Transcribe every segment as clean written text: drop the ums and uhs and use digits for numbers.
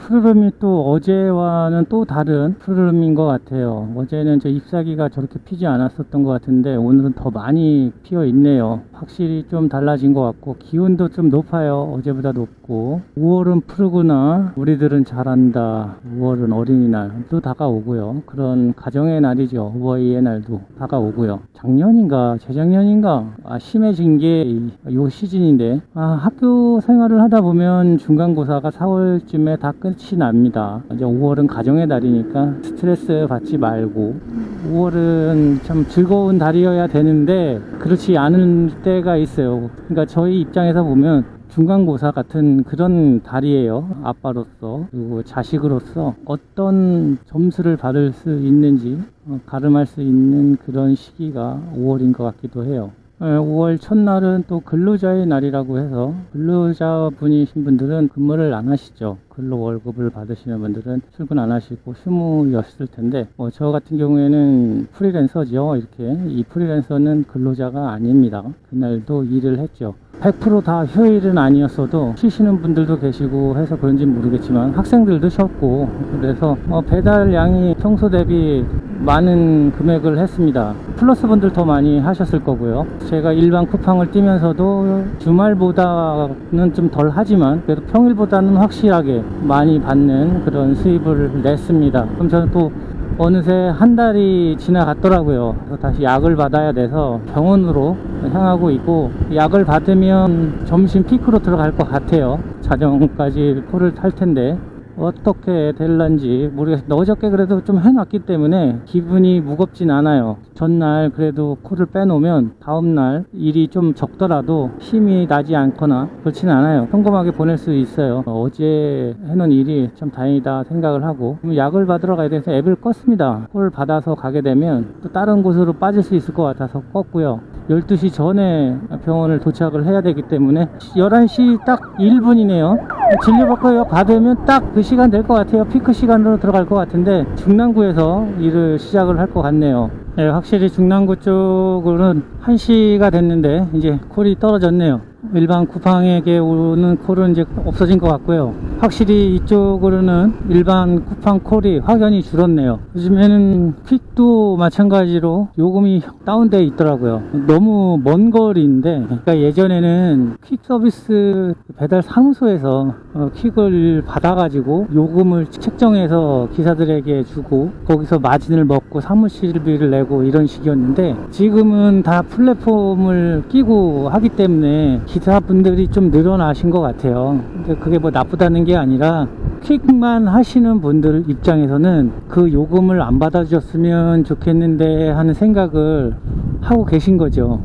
푸르름이 또 어제와는 또 다른 푸르름인 것 같아요. 어제는 저 잎사귀가 저렇게 피지 않았었던 것 같은데 오늘은 더 많이 피어 있네요. 확실히 좀 달라진 것 같고 기온도 좀 높아요. 어제보다 높고 5월은 푸르구나, 우리들은 잘한다, 5월은 어린이날도 다가오고요. 그런 가정의 날이죠. 어버이의 날도 다가오고요. 작년인가 재작년인가 심해진 게 요 시즌인데, 학교 생활을 하다 보면 중간고사가 4월쯤에 다 끝이 납니다. 이제 5월은 가정의 달이니까 스트레스 받지 말고, 5월은 참 즐거운 달이어야 되는데 그렇지 않은 때가 있어요. 그러니까 저희 입장에서 보면 중간고사 같은 그런 달이에요. 아빠로서 그리고 자식으로서 어떤 점수를 받을 수 있는지 가름할 수 있는 그런 시기가 5월인 것 같기도 해요. 5월 첫날은 또 근로자의 날이라고 해서 근로자분이신 분들은 근무를 안 하시죠. 근로 월급을 받으시는 분들은 출근 안 하시고 휴무였을 텐데, 저 같은 경우에는 프리랜서죠. 이렇게 이 프리랜서는 근로자가 아닙니다. 그날도 일을 했죠. 100% 다 휴일은 아니었어도 쉬시는 분들도 계시고 해서 그런지 모르겠지만 학생들도 쉬었고, 그래서 배달량이 평소 대비 많은 금액을 했습니다. 플러스 분들 더 많이 하셨을 거고요. 제가 일반 쿠팡을 뛰면서도 주말보다는 좀 덜 하지만 그래도 평일보다는 확실하게 많이 받는 그런 수입을 냈습니다. 그럼 저는 또 어느새 한 달이 지나갔더라고요. 그래서 다시 약을 받아야 돼서 병원으로 향하고 있고, 약을 받으면 점심 피크로 들어갈 것 같아요. 자정까지 코를 탈 텐데 어떻게 될런지 모르겠어요. 어저께 그래도 좀 해놨기 때문에 기분이 무겁진 않아요. 전날 그래도 코를 빼놓으면 다음날 일이 좀 적더라도 힘이 나지 않거나 그렇진 않아요. 평범하게 보낼 수 있어요. 어제 해놓은 일이 참 다행이다 생각을 하고, 약을 받으러 가야 돼서 앱을 껐습니다. 코를 받아서 가게 되면 또 다른 곳으로 빠질 수 있을 것 같아서 껐고요. 12시 전에 병원을 도착을 해야 되기 때문에 11시 딱 1분이네요 진료받고 받으면 딱 그 시간 될 것 같아요. 피크 시간으로 들어갈 것 같은데 중랑구에서 일을 시작을 할 것 같네요. 네, 확실히 중랑구 쪽으로는 1시가 됐는데 이제 콜이 떨어졌네요. 일반 쿠팡에게 오는 콜은 이제 없어진 것 같고요. 확실히 이쪽으로는 일반 쿠팡 콜이 확연히 줄었네요. 요즘에는 퀵도 마찬가지로 요금이 다운되어 있더라고요. 너무 먼 거리인데, 그러니까 예전에는 퀵 서비스 배달 사무소에서 퀵을 받아가지고 요금을 책정해서 기사들에게 주고 거기서 마진을 먹고 사무실비를 내고 이런 식이었는데, 지금은 다 플랫폼을 끼고 하기 때문에 기사분들이 좀 늘어나신 것 같아요. 근데 그게 뭐 나쁘다는 게 아니라 퀵만 하시는 분들 입장에서는 그 요금을 안 받아줬으면 좋겠는데 하는 생각을 하고 계신 거죠.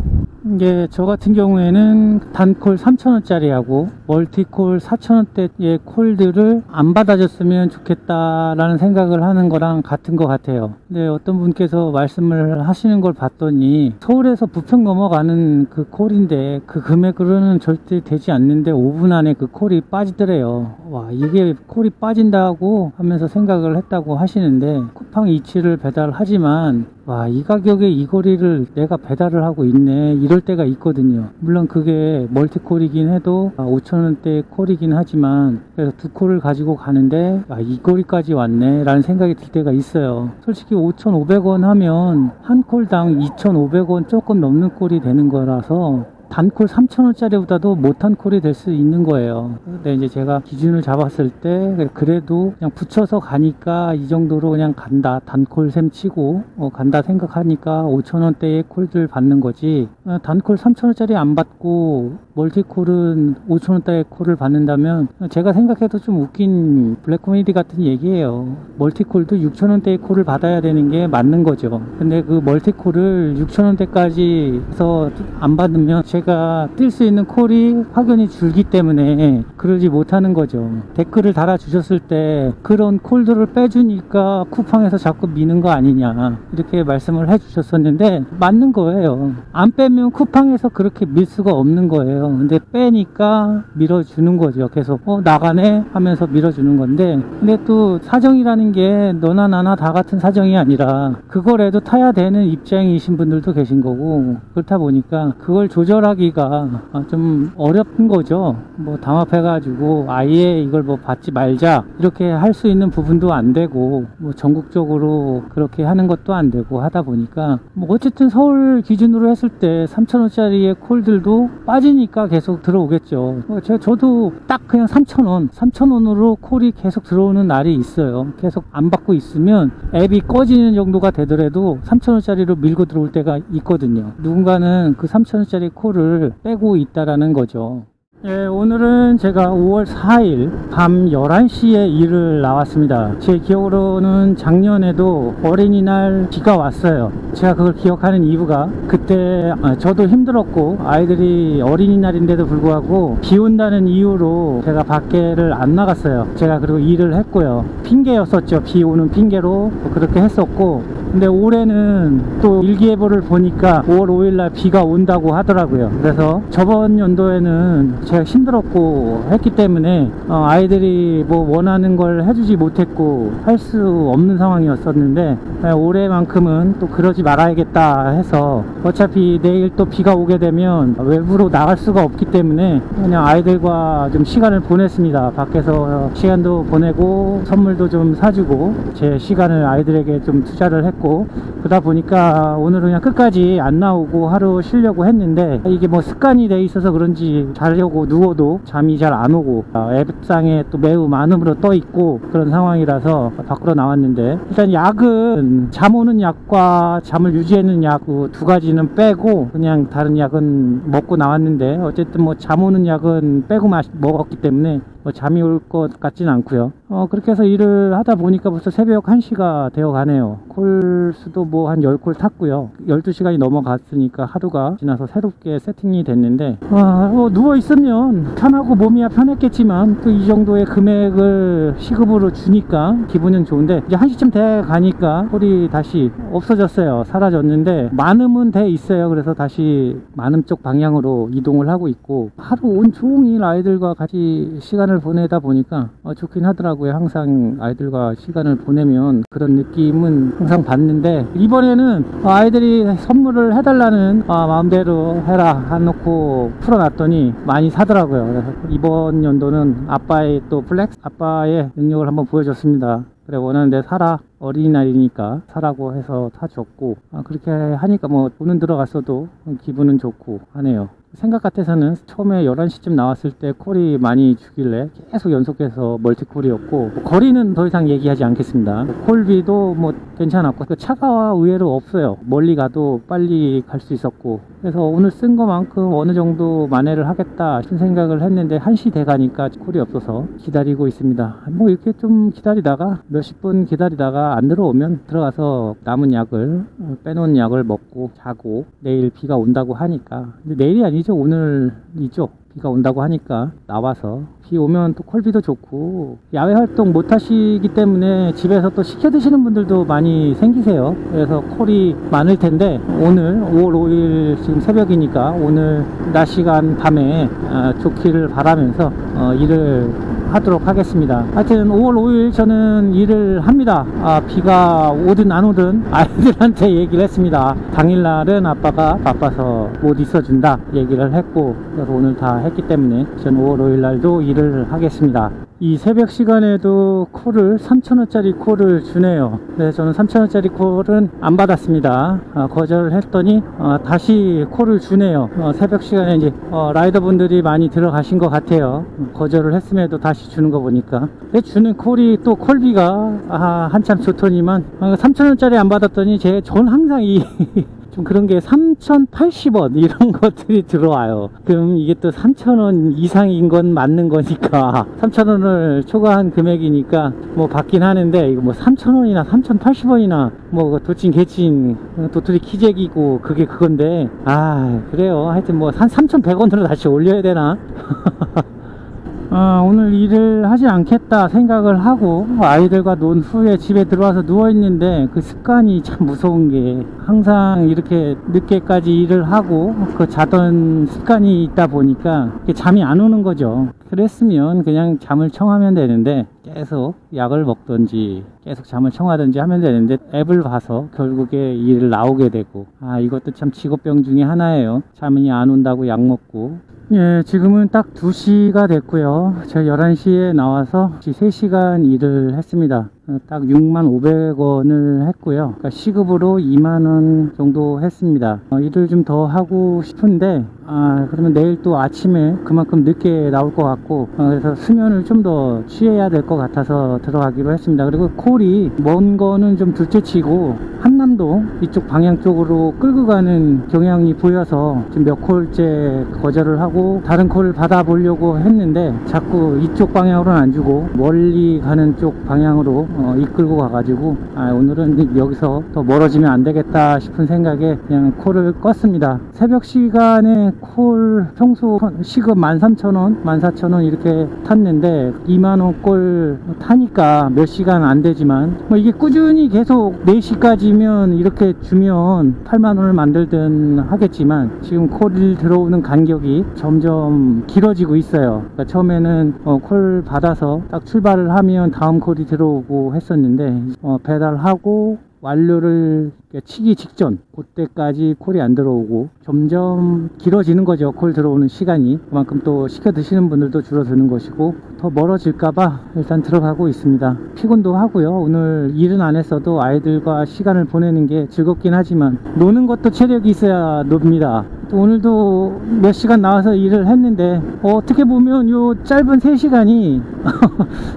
이게 저 같은 경우에는 단콜 3,000원짜리 하고 멀티콜 4,000원대의 콜들을 안 받아줬으면 좋겠다라는 생각을 하는 거랑 같은 것 같아요. 근데 어떤 분께서 말씀을 하시는 걸 봤더니 서울에서 부평 넘어가는 그 콜인데 그 금액으로는 절대 되지 않는데 5분 안에 그 콜이 빠지더래요. 와, 이게 콜이 빠진다고 하면서 생각을 했다고 하시는데, 쿠팡 이치를 배달하지만 와, 이 가격에 이 거리를 내가 배달을 하고 있네 이럴 때가 있거든요. 물론 그게 멀티콜이긴 해도 5,000원대 콜이긴 하지만, 그래서 두 콜을 가지고 가는데 이 거리까지 왔네 라는 생각이 들 때가 있어요. 솔직히 5,500원 하면 한 콜당 2,500원 조금 넘는 콜이 되는 거라서 단콜 3,000원짜리보다도 못한 콜이 될 수 있는 거예요. 근데 이제 제가 기준을 잡았을 때 그래도 그냥 붙여서 가니까 이 정도로 그냥 간다, 단콜 셈 치고 간다 생각하니까 5,000원대의 콜들 받는 거지, 단콜 3,000원짜리 안 받고 멀티콜은 5,000원대의 콜을 받는다면 제가 생각해도 좀 웃긴 블랙 코미디 같은 얘기예요. 멀티콜도 6,000원대의 콜을 받아야 되는 게 맞는 거죠. 근데 그 멀티콜을 6,000원대까지 해서 안 받으면 제가 뛸 수 있는 콜이 확연히 줄기 때문에 그러지 못하는 거죠. 댓글을 달아주셨을 때 그런 콜들을 빼주니까 쿠팡에서 자꾸 미는 거 아니냐 이렇게 말씀을 해주셨었는데 맞는 거예요. 안 빼면 쿠팡에서 그렇게 밀 수가 없는 거예요. 근데 빼니까 밀어주는 거죠. 계속 나가네 하면서 밀어주는 건데, 근데 또 사정이라는 게 너나 나나 다 같은 사정이 아니라 그거라도 타야 되는 입장이신 분들도 계신 거고, 그렇다 보니까 그걸 조절하기 조절하기가 좀 어렵은 거죠. 뭐 담합해가지고 아예 이걸 뭐 받지 말자 이렇게 할 수 있는 부분도 안 되고, 뭐 전국적으로 그렇게 하는 것도 안 되고 하다 보니까, 뭐 어쨌든 서울 기준으로 했을 때 3,000원짜리의 콜들도 빠지니까 계속 들어오겠죠. 저도 딱 그냥 3,000원으로 콜이 계속 들어오는 날이 있어요. 계속 안 받고 있으면 앱이 꺼지는 정도가 되더라도 3,000원짜리로 밀고 들어올 때가 있거든요. 누군가는 그 3,000원짜리 콜을 빼고 있다라는 거죠. 예, 오늘은 제가 5월 4일 밤 11시에 일을 나왔습니다. 제 기억으로는 작년에도 어린이날 비가 왔어요. 제가 그걸 기억하는 이유가, 그때 저도 힘들었고 아이들이 어린이날인데도 불구하고 비 온다는 이유로 제가 밖에를 안 나갔어요. 제가 그리고 일을 했고요. 핑계였었죠. 비 오는 핑계로 그렇게 했었고, 근데 올해는 또 일기예보를 보니까 5월 5일날 비가 온다고 하더라고요. 그래서 저번 연도에는 제가 힘들었고 했기 때문에 아이들이 뭐 원하는 걸 해주지 못했고 할 수 없는 상황이었었는데, 올해만큼은 또 그러지 말아야겠다 해서, 어차피 내일 또 비가 오게 되면 외부로 나갈 수가 없기 때문에 그냥 아이들과 좀 시간을 보냈습니다. 밖에서 시간도 보내고 선물도 좀 사주고 제 시간을 아이들에게 좀 투자를 했고, 그러다 보니까 오늘은 그냥 끝까지 안 나오고 하루 쉬려고 했는데, 이게 뭐 습관이 돼 있어서 그런지 자려고 누워도 잠이 잘 안 오고 앱상에 또 매우 많음으로 떠 있고 그런 상황이라서 밖으로 나왔는데, 일단 약은 잠 오는 약과 잠을 유지하는 약 두 가지는 빼고 그냥 다른 약은 먹고 나왔는데, 어쨌든 뭐 잠 오는 약은 빼고 먹었기 때문에 뭐 잠이 올 것 같진 않고요. 그렇게 해서 일을 하다 보니까 벌써 새벽 1시가 되어 가네요. 콜수도 뭐 한 10콜 탔고요. 12시간이 넘어갔으니까 하루가 지나서 새롭게 세팅이 됐는데, 누워있으면 편하고 몸이야 편했겠지만 또 이 정도의 금액을 시급으로 주니까 기분은 좋은데, 이제 1시쯤 돼 가니까 콜이 다시 없어졌어요. 사라졌는데 많음은 돼 있어요. 그래서 다시 많음 쪽 방향으로 이동을 하고 있고, 하루 온종일 아이들과 같이 시간을 보내다 보니까 좋긴 하더라고요. 항상 아이들과 시간을 보내면 그런 느낌은 항상 받는데, 이번에는 아이들이 선물을 해달라는 마음대로 해라 해놓고 풀어놨더니 많이 사더라고요. 그래서 이번 연도는 아빠의 또 플렉스, 아빠의 능력을 한번 보여줬습니다. 그래, 원하는데 사라, 어린이날이니까 사라고 해서 사줬고, 그렇게 하니까 뭐 돈은 들어갔어도 기분은 좋고 하네요. 생각 같아서는 처음에 11시쯤 나왔을 때 콜이 많이 주길래 계속 연속해서 멀티콜이었고, 거리는 더 이상 얘기하지 않겠습니다. 콜비도 뭐 괜찮았고, 그 차가 의외로 없어요. 멀리 가도 빨리 갈 수 있었고, 그래서 오늘 쓴 것만큼 어느 정도 만회를 하겠다 싶은 생각을 했는데, 1시 돼 가니까 콜이 없어서 기다리고 있습니다. 뭐 이렇게 좀 기다리다가 몇십 분 기다리다가 안 들어오면 들어가서 남은 약을, 빼놓은 약을 먹고 자고, 내일 비가 온다고 하니까, 근데 내일이 아니죠, 오늘이죠. 비가 온다고 하니까 나와서, 비 오면 또 콜비도 좋고, 야외 활동 못 하시기 때문에 집에서 또 시켜 드시는 분들도 많이 생기세요. 그래서 콜이 많을 텐데, 오늘 5월 5일 지금 새벽이니까 오늘 낮 시간 밤에 좋기를 바라면서 일을 하도록 하겠습니다. 하여튼 5월 5일 저는 일을 합니다. 비가 오든 안 오든 아이들한테 얘기를 했습니다. 당일날은 아빠가 바빠서 못 있어준다 얘기를 했고, 그래서 오늘 다 했기 때문에 저는 5월 5일 날도 일을 하겠습니다. 이 새벽 시간에도 콜을 3,000원짜리 콜을 주네요. 그래서 저는 3,000원짜리 콜은 안 받았습니다. 거절을 했더니 다시 콜을 주네요. 새벽 시간에 이제 라이더분들이 많이 들어가신 것 같아요. 거절을 했음에도 다시 주는 거 보니까. 주는 콜이 또 콜비가 한참 좋더니만 3,000원짜리 안 받았더니 저는 항상 좀 그런 게 3,080원 이런 것들이 들어와요. 그럼 이게 또 3,000원 이상인 건 맞는 거니까 3,000원을 초과한 금액이니까 뭐 받긴 하는데, 이거 뭐 3,000원이나 3,080원이나 뭐 도찐 개찐 도토리 키재기고 그게 그건데, 그래요. 하여튼 뭐 한 3,100원으로 다시 올려야 되나? 오늘 일을 하지 않겠다 생각을 하고 아이들과 논 후에 집에 들어와서 누워있는데, 그 습관이 참 무서운 게, 항상 이렇게 늦게까지 일을 하고 자던 습관이 있다 보니까 잠이 안 오는 거죠. 그랬으면 그냥 잠을 청하면 되는데 계속 약을 먹든지 계속 잠을 청하든지 하면 되는데 앱을 봐서 결국에 일을 나오게 되고, 이것도 참 직업병 중에 하나예요. 잠이 안 온다고 약 먹고. 예, 지금은 딱 2시가 됐고요. 제가 11시에 나와서 3시간 일을 했습니다. 딱 65,000원을 했고요. 그러니까 시급으로 20,000원 정도 했습니다. 일을 좀 더 하고 싶은데, 그러면 내일 또 아침에 그만큼 늦게 나올 것 같고, 그래서 수면을 좀 더 취해야 될 것 같아서 들어가기로 했습니다. 그리고 콜이 먼 거는 좀 둘째치고 한남동 이쪽 방향 쪽으로 끌고 가는 경향이 보여서 지금 몇 콜째 거절을 하고 다른 콜을 받아보려고 했는데 자꾸 이쪽 방향으로는 안 주고 멀리 가는 쪽 방향으로 이끌고 가가지고 오늘은 여기서 더 멀어지면 안 되겠다 싶은 생각에 그냥 콜을 껐습니다. 새벽 시간에 콜 평소 시급 13,000원, 14,000원 이렇게 탔는데 20,000원 콜 타니까 몇 시간 안 되지만 이게 꾸준히 계속 4시까지면 이렇게 주면 80,000원을 만들든 하겠지만 지금 콜이 들어오는 간격이 점점 길어지고 있어요. 그러니까 처음에는 콜 받아서 딱 출발을 하면 다음 콜이 들어오고 했었는데 배달하고 완료를 치기 직전 그때까지 콜이 안 들어오고 점점 길어지는 거죠. 콜 들어오는 시간이. 그만큼 또 시켜 드시는 분들도 줄어드는 것이고 더 멀어질까봐 일단 들어가고 있습니다. 피곤도 하고요. 오늘 일은 안 했어도 아이들과 시간을 보내는 게 즐겁긴 하지만 노는 것도 체력이 있어야 놉니다. 또 오늘도 몇 시간 나와서 일을 했는데 어떻게 보면 요 짧은 3시간이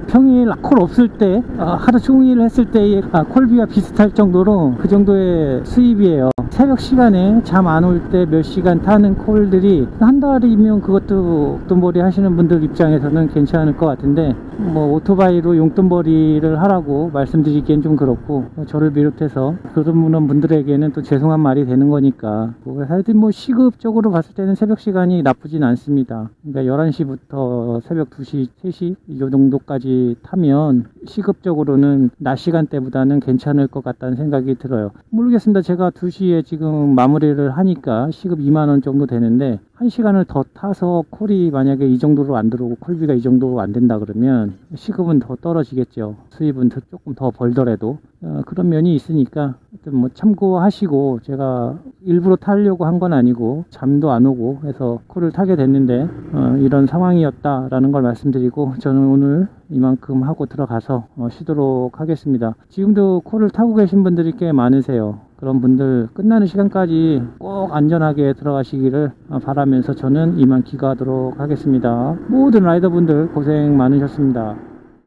평일 콜 없을 때 하루 종일 했을 때의 콜비와 비슷할 정도로 그 정도의 수입이에요. 새벽 시간에 잠 안 올 때 몇 시간 타는 콜들이 한 달이면 그것도 용돈벌이 하시는 분들 입장에서는 괜찮을 것 같은데 오토바이로 용돈벌이를 하라고 말씀드리기엔 좀 그렇고 저를 비롯해서 그런 분들에게는 또 죄송한 말이 되는 거니까 하여튼 시급적으로 봤을 때는 새벽 시간이 나쁘진 않습니다. 그러니까 11시부터 새벽 2시, 3시 이 정도까지 타면 시급적으로는 낮 시간대보다는 괜찮을 것 같다는 생각이 들어요. 모르겠습니다. 제가 2시에 지금 마무리를 하니까 시급 20,000원 정도 되는데 1시간을 더 타서 콜이 만약에 이 정도로 안 들어오고 콜비가 이 정도로 안 된다 그러면 시급은 더 떨어지겠죠. 수입은 조금 더 벌더라도 그런 면이 있으니까 하여튼 참고하시고, 제가 일부러 타려고 한 건 아니고 잠도 안 오고 해서 콜을 타게 됐는데 이런 상황이었다라는 걸 말씀드리고 저는 오늘 이만큼 하고 들어가서 쉬도록 하겠습니다. 지금도 콜을 타고 계신 분들이 꽤 많으세요. 그런 분들 끝나는 시간까지 꼭 안전하게 들어가시기를 바라면서 저는 이만 귀가하도록 하겠습니다. 모든 라이더분들 고생 많으셨습니다.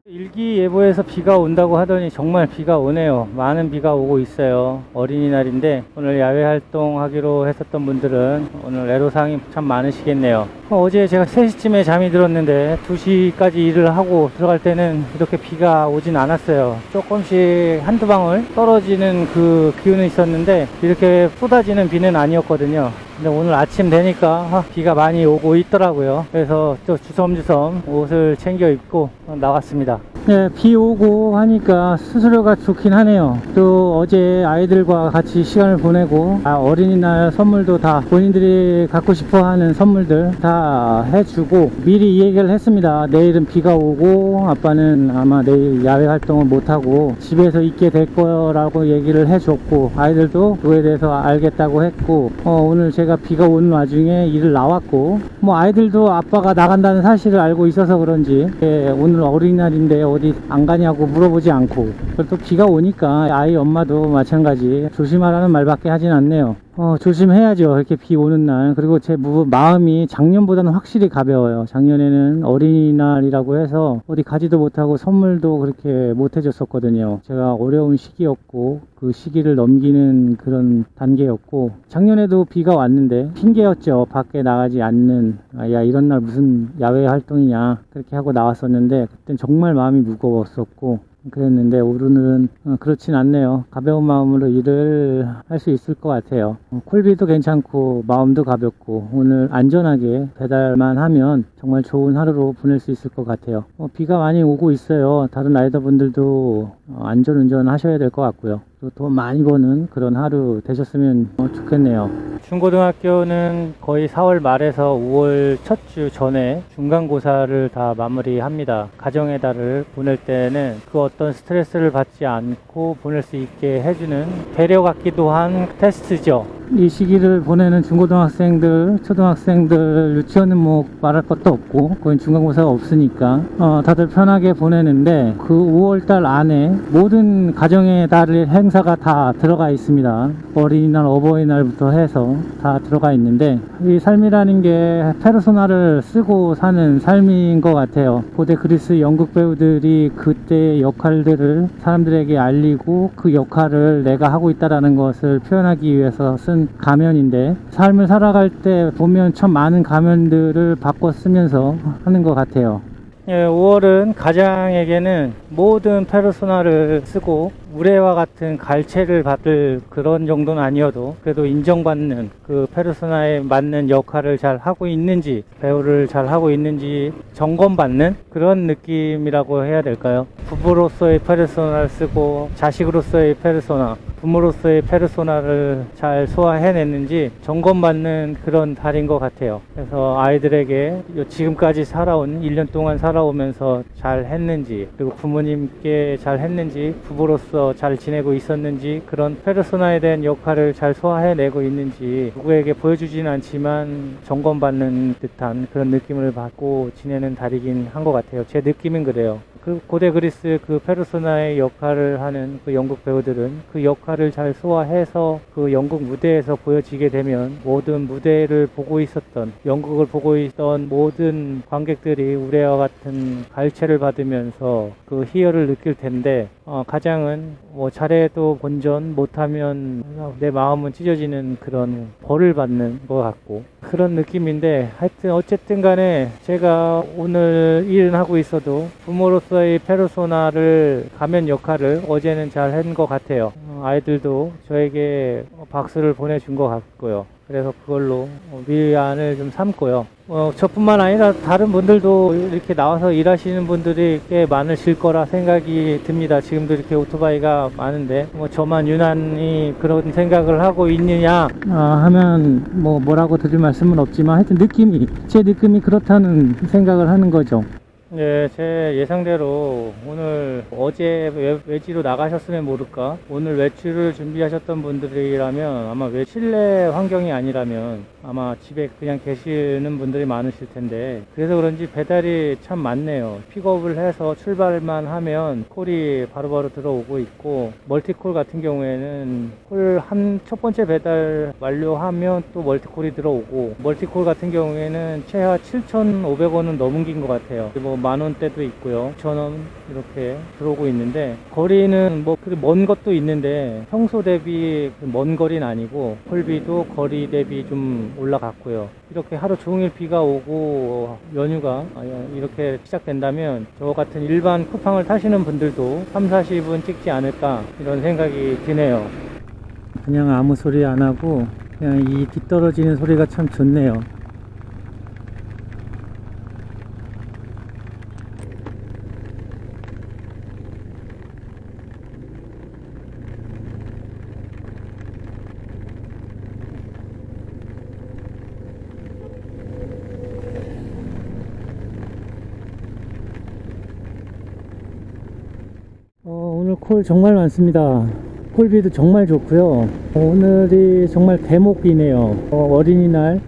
일기예보에서 비가 온다고 하더니 정말 비가 오네요. 많은 비가 오고 있어요. 어린이날인데 오늘 야외 활동하기로 했었던 분들은 오늘 애로사항이 참 많으시겠네요. 어제 제가 3시쯤에 잠이 들었는데 2시까지 일을 하고 들어갈 때는 이렇게 비가 오진 않았어요. 조금씩 한두 방울 떨어지는 그 기운은 있었는데 이렇게 쏟아지는 비는 아니었거든요. 근데 오늘 아침 되니까 비가 많이 오고 있더라고요. 그래서 또 주섬주섬 옷을 챙겨 입고 나왔습니다. 네, 비 오고 하니까 수수료가 좋긴 하네요. 또 어제 아이들과 같이 시간을 보내고 어린이날 선물도 다 본인들이 갖고 싶어하는 선물들 다 해주고 미리 이 얘기를 했습니다. 내일은 비가 오고 아빠는 아마 내일 야외 활동을 못하고 집에서 있게 될 거라고 얘기를 해줬고 아이들도 그거에 대해서 알겠다고 했고 오늘 제가 비가 오는 와중에 일을 나왔고 아이들도 아빠가 나간다는 사실을 알고 있어서 그런지 오늘 어린이날인데 어디 안 가냐고 물어보지 않고, 그리고 또 비가 오니까 아이 엄마도 마찬가지 조심하라는 말밖에 하진 않네요. 조심해야죠. 이렇게 비 오는 날. 그리고 제 마음이 작년보다는 확실히 가벼워요. 작년에는 어린이날이라고 해서 어디 가지도 못하고 선물도 그렇게 못 해줬었거든요. 제가 어려운 시기였고 그 시기를 넘기는 그런 단계였고, 작년에도 비가 왔는데 핑계였죠. 밖에 나가지 않는, 야 이런 날 무슨 야외 활동이냐 그렇게 하고 나왔었는데 그땐 정말 마음이 무거웠었고 그랬는데 오늘은 그렇진 않네요. 가벼운 마음으로 일을 할 수 있을 것 같아요. 콜비도 괜찮고 마음도 가볍고 오늘 안전하게 배달만 하면 정말 좋은 하루로 보낼 수 있을 것 같아요. 비가 많이 오고 있어요. 다른 라이더분들도 안전운전 하셔야 될 것 같고요. 또 돈 많이 버는 그런 하루 되셨으면 좋겠네요. 중고등학교는 거의 4월 말에서 5월 첫 주 전에 중간고사를 다 마무리합니다. 가정의 달을 보낼 때는 그 어떤 스트레스를 받지 않고 보낼 수 있게 해주는 배려 같기도 한 테스트죠. 이 시기를 보내는 중고등학생들, 초등학생들, 유치원은 뭐 말할 것도 없고 거긴 중간고사가 없으니까 다들 편하게 보내는데 그 5월달 안에 모든 가정의 달의 행사가 다 들어가 있습니다. 어린이날, 어버이날부터 해서 다 들어가 있는데 이 삶이라는 게 페르소나를 쓰고 사는 삶인 것 같아요. 고대 그리스 연극 배우들이 그때의 역할들을 사람들에게 알리고 그 역할을 내가 하고 있다는 것을 표현하기 위해서 쓴 가면인데 삶을 살아갈 때 보면 참 많은 가면들을 바꿔 쓰면서 하는 것 같아요. 5월은 가장에게는 모든 페르소나를 쓰고 우레와 같은 갈채를 받을 그런 정도는 아니어도 그래도 인정받는 그 페르소나에 맞는 역할을 잘 하고 있는지, 배우를 잘 하고 있는지 점검받는 그런 느낌이라고 해야 될까요? 부부로서의 페르소나를 쓰고 자식으로서의 페르소나, 부모로서의 페르소나를 잘 소화해냈는지 점검받는 그런 달인 것 같아요. 그래서 아이들에게 지금까지 살아온 1년 동안 살아오면서 잘 했는지, 그리고 부모님께 잘 했는지, 부부로서 잘 지내고 있었는지, 그런 페르소나에 대한 역할을 잘 소화해내고 있는지 누구에게 보여주진 않지만 점검받는 듯한 그런 느낌을 받고 지내는 달이긴 한 것 같아요. 제 느낌은 그래요. 그 고대 그리스 그 페르소나의 역할을 하는 그 연극 배우들은 그 역할을 잘 소화해서 그 연극 무대에서 보여지게 되면 모든 무대를 보고 있었던, 연극을 보고 있던 모든 관객들이 우레와 같은 갈채를 받으면서 그 희열을 느낄 텐데 가장은 뭐 잘해도 본전, 못하면 내 마음은 찢어지는 그런 벌을 받는 것 같고 그런 느낌인데, 하여튼 어쨌든 간에 제가 오늘 일은 하고 있어도 부모로서의 페르소나를, 가면 역할을 어제는 잘 한 것 같아요. 아이들도 저에게 박수를 보내준 것 같고요. 그래서 그걸로 위안을 좀 삼고요. 저뿐만 아니라 다른 분들도 이렇게 나와서 일하시는 분들이 꽤 많으실 거라 생각이 듭니다. 지금도 이렇게 오토바이가 많은데 저만 유난히 그런 생각을 하고 있느냐 하면 뭐라고 드릴 말씀은 없지만 하여튼 제 느낌이 그렇다는 생각을 하는 거죠. 네, 제 예상대로 오늘 어제 외지로 나가셨으면 모를까, 오늘 외출을 준비하셨던 분들이라면 아마 실내 환경이 아니라면 아마 집에 그냥 계시는 분들이 많으실 텐데, 그래서 그런지 배달이 참 많네요. 픽업을 해서 출발만 하면 콜이 바로바로 들어오고 있고, 멀티콜 같은 경우에는 콜 첫 번째 배달 완료하면 또 멀티콜이 들어오고, 멀티콜 같은 경우에는 최하 7,500원은 넘긴 것 같아요. 뭐 만원대도 있고요, 6,000원 이렇게 들어오고 있는데, 거리는 뭐 먼 것도 있는데 평소 대비 먼 거리는 아니고 콜비도 거리 대비 좀 올라갔고요. 이렇게 하루 종일 비가 오고 연휴가 이렇게 시작된다면 저 같은 일반 쿠팡을 타시는 분들도 30-40분 찍지 않을까 이런 생각이 드네요. 그냥 아무 소리 안 하고 그냥 이 뒤떨어지는 소리가 참 좋네요. 오늘 콜 정말 많습니다. 콜비도 정말 좋고요. 오늘이 정말 대목이네요. 어린이날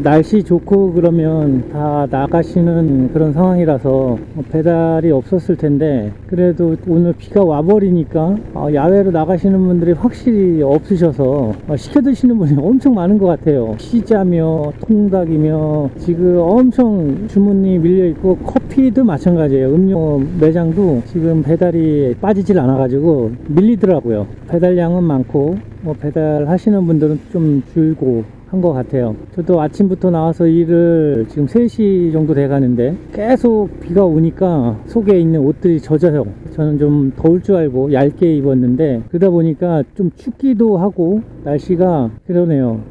날씨 좋고 그러면 다 나가시는 그런 상황이라서 배달이 없었을 텐데, 그래도 오늘 비가 와버리니까 야외로 나가시는 분들이 확실히 없으셔서 시켜 드시는 분이 엄청 많은 것 같아요. 피자며 통닭이며 지금 엄청 주문이 밀려 있고, 커피도 마찬가지예요. 음료 매장도 지금 배달이 빠지질 않아 가지고 밀리더라고요. 배달량은 많고 배달하시는 분들은 좀 줄고 한 것 같아요. 저도 아침부터 나와서 일을 지금 3시 정도 돼 가는데 계속 비가 오니까 속에 있는 옷들이 젖어요. 저는 좀 더울 줄 알고 얇게 입었는데 그러다 보니까 좀 춥기도 하고 날씨가 그러네요.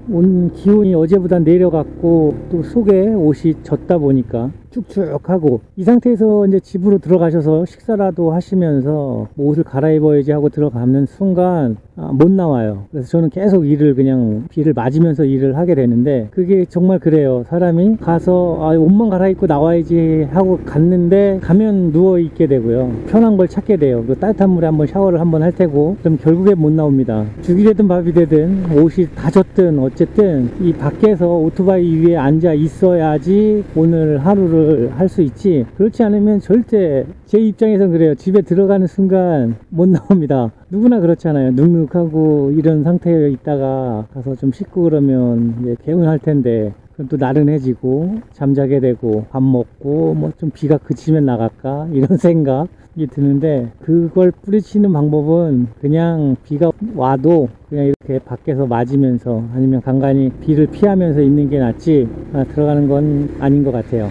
기온이 어제보다 내려갔고 또 속에 옷이 젖다 보니까 축축하고, 이 상태에서 이제 집으로 들어가셔서 식사라도 하시면서 뭐 옷을 갈아입어야지 하고 들어가는 순간 못 나와요. 그래서 저는 계속 그냥 비를 맞으면서 일을 하게 되는데, 그게 정말 그래요. 사람이 가서 옷만 갈아입고 나와야지 하고 갔는데 가면 누워 있게 되고요. 편한 걸 찾게 돼요. 그 따뜻한 물에 한번 샤워를 한번 할 테고, 그럼 결국에 못 나옵니다. 죽이 되든 밥이 되든 옷이 다 젖든 어쨌든 이 밖에서 오토바이 위에 앉아 있어야지 오늘 하루를 할 수 있지, 그렇지 않으면 절대, 제 입장에선 그래요. 집에 들어가는 순간 못 나옵니다. 누구나 그렇잖아요. 눅눅하고 이런 상태에 있다가 가서 좀 씻고 그러면 이제 개운할 텐데, 그럼 또 나른해지고 잠자게 되고 밥 먹고 뭐 좀 비가 그치면 나갈까 이런 생각이 드는데, 그걸 뿌리치는 방법은 그냥 비가 와도 그냥 이렇게 밖에서 맞으면서 아니면 간간히 비를 피하면서 있는 게 낫지 들어가는 건 아닌 것 같아요.